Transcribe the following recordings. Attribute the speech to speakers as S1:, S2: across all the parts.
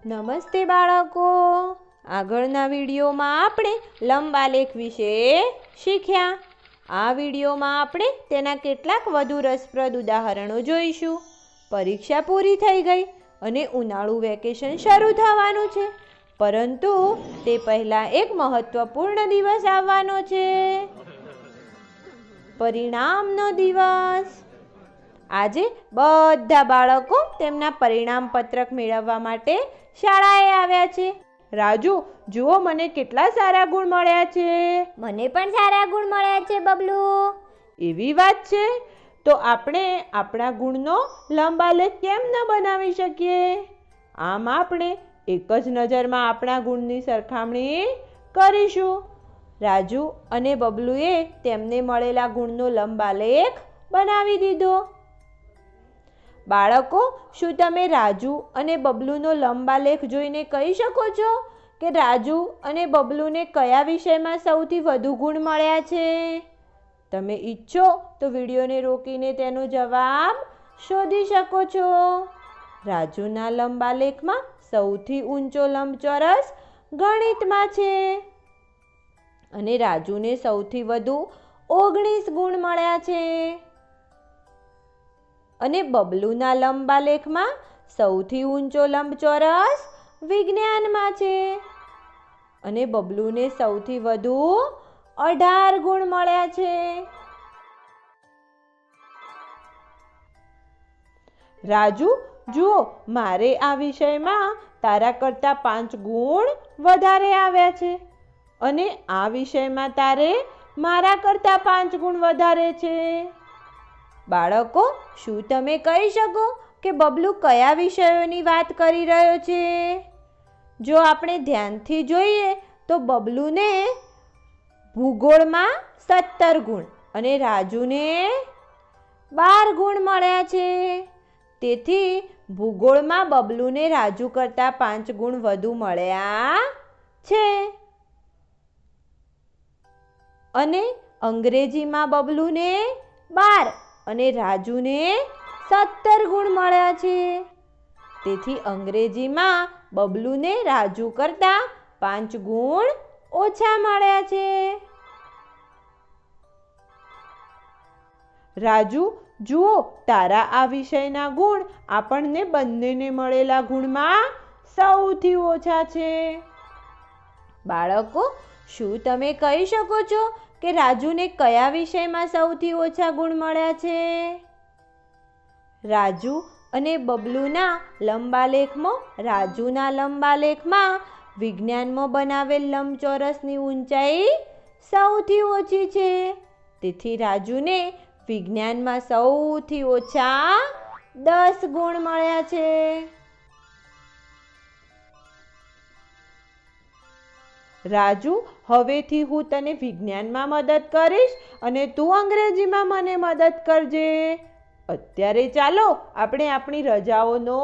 S1: નમસ્તે બાળકો, આગળના વિડીયોમાં આપણે લંબાલેખ વિશે શીખ્યા. આ વિડીયોમાં આપણે તેના કેટલાક વધુ રસપ્રદ ઉદાહરણો જોઈશું. પરીક્ષા પૂરી થઈ ગઈ અને ઉનાળુ વેકેશન શરૂ થવાનું છે, પરંતુ તે પહેલાં એક મહત્વપૂર્ણ દિવસ આવવાનો છે, પરિણામનો દિવસ. આજે બધા બાળકો તેમના પરિણામ પત્રક મેળવવા માટે શાળાએ આવ્યા છે. રાજુ, જુઓ મને કેટલા સારા ગુણ મળ્યા છે.
S2: મને પણ સારા ગુણ મળ્યા છે બબલુ.
S1: એવી વાત છે, તો આપણે આપણા ગુણનો લંબાલેખ કેમ ન બનાવી શકીએ? આમ આપણે એક જ નજરમાં આપણા ગુણની સરખામણી કરીશું. રાજુ અને બબલુએ તેમને મળેલા ગુણનો લંબાલેખ બનાવી દીધો. બાળકો, શું તમે રાજુ અને બબલુનો લંબાલેખ જોઈને કહી શકો છો કે રાજુ અને બબલુને કયા વિષયમાં સૌથી વધુ ગુણ મળ્યા છે? તમે ઈચ્છો તો વિડીયોને રોકીને તેનો જવાબ શોધી શકો છો. રાજુના લંબાલેખમાં સૌથી ઊંચો લંબચોરસ ગણિતમાં છે અને રાજુને સૌથી વધુ 19 ગુણ મળ્યા છે. અને બબલુના લંબાલેખમાં સૌથી ઊંચો લંબચોરસ વિજ્ઞાનમાં છે અને બબલુને સૌથી વધુ 18 ગુણ મળ્યા છે. રાજુ, જુઓ, મારે આ વિષયમાં તારા કરતાં 5 ગુણ વધારે આવ્યા છે અને આ વિષયમાં તારે મારા કરતાં 5 ગુણ વધારે છે. બાળકો, શું તમે કહી શકો કે બબલુ કયા વિષયોની વાત કરી રહ્યો છે? જો આપણે ધ્યાનથી જોઈએ તો બબલુને ભૂગોળમાં 17 ગુણ અને રાજુને 12 ગુણ મળ્યા છે. તેથી ભૂગોળમાં બબલુને રાજુ કરતાં 5 ગુણ વધુ મળ્યા છે અને અંગ્રેજીમાં બબલુને 12 અને રાજુને 17 ગુણ મળ્યા છે. તેથી અંગ્રેજીમાં બબલુને રાજુ કરતાં 5 ગુણ ઓછા મળ્યા છે. રાજુ, જુઓ, તારા આ વિષયના ગુણ આપણને બંનેને મળેલા ગુણમાં સૌથી ઓછા છે. બાળકો, શું તમે કહી શકો છો કે રાજુને કયા વિષયમાં સૌથી ઓછા ગુણ મળ્યા છે? રાજુ અને બબલુના લંબાલેખમાં રાજુના લંબાલેખમાં વિજ્ઞાનમાં બનાવેલ લંબચોરસની ઊંચાઈ સૌથી ઓછી છે. તેથી રાજુને વિજ્ઞાનમાં સૌથી ઓછા 10 ગુણ મળ્યા છે. રાજુ, હવેથી હું તને વિજ્ઞાનમાં મદદ કરીશ અને તું અંગ્રેજીમાં મને મદદ કરજે. અત્યારે ચાલો આપણે આપણી રજાઓનો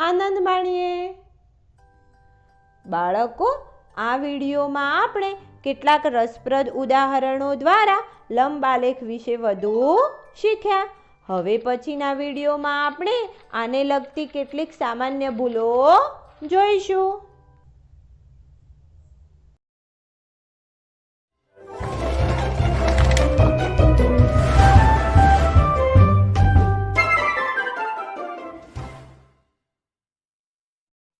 S1: આનંદ માણીએ. બાળકો, આ વિડીયોમાં આપણે કેટલાક રસપ્રદ ઉદાહરણો દ્વારા લંબાલેખ વિશે વધુ શીખ્યા. હવે પછીના વિડીયોમાં આપણે આને લગતી કેટલીક સામાન્ય ભૂલો જોઈશું.